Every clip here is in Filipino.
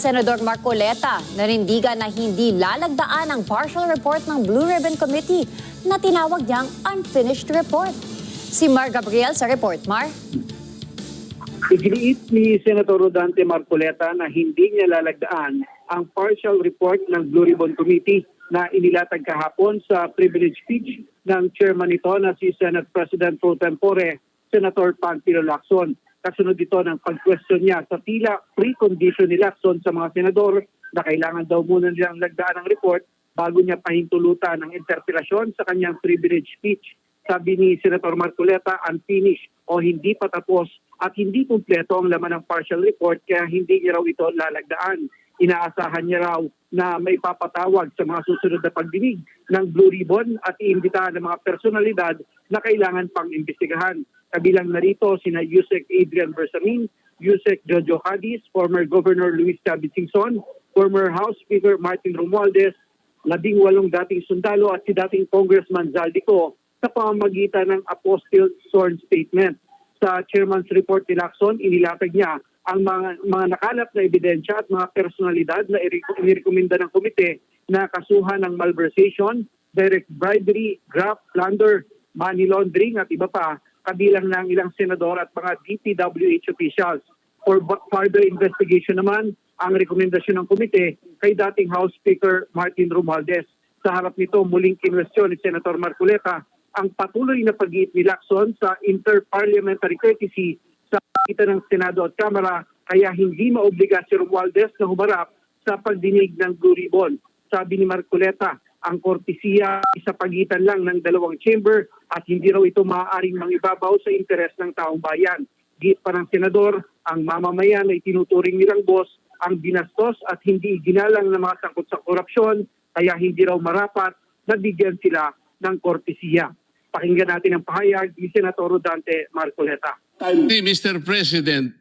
Senador Marcoleta nanindigan na hindi lalagdaan ang partial report ng Blue Ribbon Committee na tinawag niyang unfinished report. Si Mar Gabriel sa report. Mar? Iginiit ni Senator Rodante Marcoleta na hindi niya lalagdaan ang partial report ng Blue Ribbon Committee na inilatag kahapon sa privilege speech ng chairman nito na si Senate President Pro Tempore, Senator Panfilo Lacson. Kasunod dito ng pag-question niya sa tila precondition ni Lacson sa mga senador na kailangan daw muna nilang lagdaan ng report bago niya pahintulutan ng interpelasyon sa kanyang privilege speech. Sabi ni Senator Marcoleta, unfinished o hindi pa tapos at hindi kumpleto ang laman ng partial report kaya hindi niya raw ito lalagdaan. Inaasahan niya raw na may papatawag sa mga susunod na pagdinig ng Blue Ribbon at iimbitahan ng mga personalidad na kailangan pang imbestigahan. Kabilang narito sina Yusek Adrian Bersamin, Yusek Jojo Cadiz, former Governor Luis Chavez Singson, former House Speaker Martin Romualdez, 18 dating sundalo at si dating Congressman Zaldico sa pamamagitan ng apostille sworn statement. Sa chairman's report ni Lacson, inilatag niya ang mga nakalap na ebidensya at mga personalidad na inirekomenda ng komite na kasuhan ng malversation, direct bribery, graft, plunder, money laundering at iba pa, kabilang ng ilang senador at mga DPWH officials. For further investigation naman, ang rekomendasyon ng komite kay dating House Speaker Martin Romualdez. Sa harap nito, muling kinwestiyon ni Senator Marcoleta ang patuloy na pag-iit ni Lacson sa inter-parliamentary courtesy sa pagitan ng Senado at Kamara, kaya hindi maobliga si Romualdez na humarap sa pagdinig ng Blue Ribbon. Sabi ni Marcoleta, ang kortesiya sa pagitan lang ng dalawang chamber at hindi raw ito maaaring mangibabaw sa interes ng taong bayan. Giit pa ng senador, ang mamamayan ay tinuturing nilang boss ang binastos at hindi ginalang ng mga sangkot sa korupsyon, kaya hindi raw marapat na bigyan sila ng kortesiya. Pakinggan natin ang pahayag ni Senator Rodante Marcoleta. Mr. President,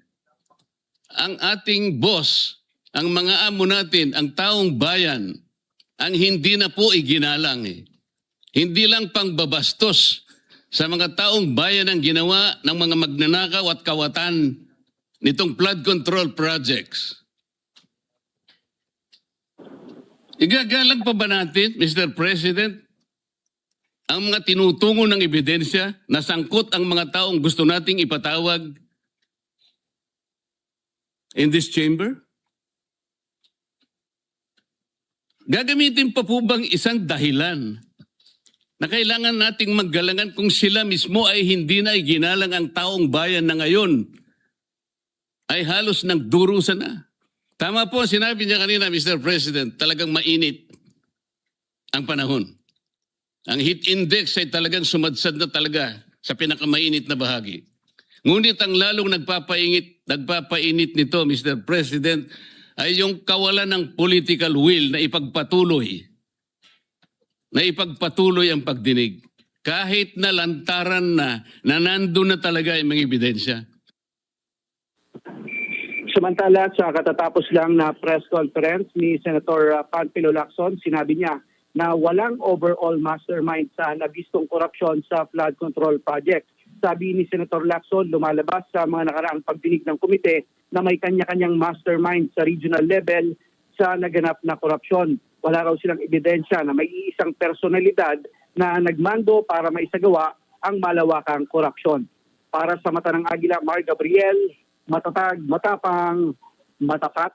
ang ating boss, ang mga amo natin, ang taong bayan, ang hindi na po iginalang. Hindi lang pangbabastos sa mga taong bayan ang ginawa ng mga magnanakaw at kawatan nitong flood control projects. Igagalang pa ba natin, Mr. President, ang mga tinutungo ng ebidensya na sangkot ang mga taong gusto nating ipatawag in this chamber? Gagamitin pa po bang isang dahilan na kailangan nating maggalangan kung sila mismo ay hindi na iginalang ang taong bayan na ngayon ay halos nagdurusa na? Tama po, sinabi niya kanina, Mr. President, talagang mainit ang panahon. Ang heat index ay talagang sumadsad na talaga sa pinakamainit na bahagi. Ngunit ang lalong nagpapainit nito, Mr. President, ay yung kawalan ng political will na ipagpatuloy ang pagdinig. Kahit na lantaran na nandun na talaga yung mga ebidensya. Samantala, sa katatapos lang na press conference ni Senator Panfilo Lacson, sinabi niya na walang overall mastermind sa nabistong korupsyon sa flood control project. Sabi ni Senator Lacson, lumalabas sa mga nakaraang pagdinig ng komite na may kanya-kanyang mastermind sa regional level sa naganap na korupsyon. Wala raw silang ebidensya na may isang personalidad na nagmando para maisagawa ang malawakang korupsyon. Para sa Mata ng Agila, Mar Gabriel, matatag, matapang, matapat,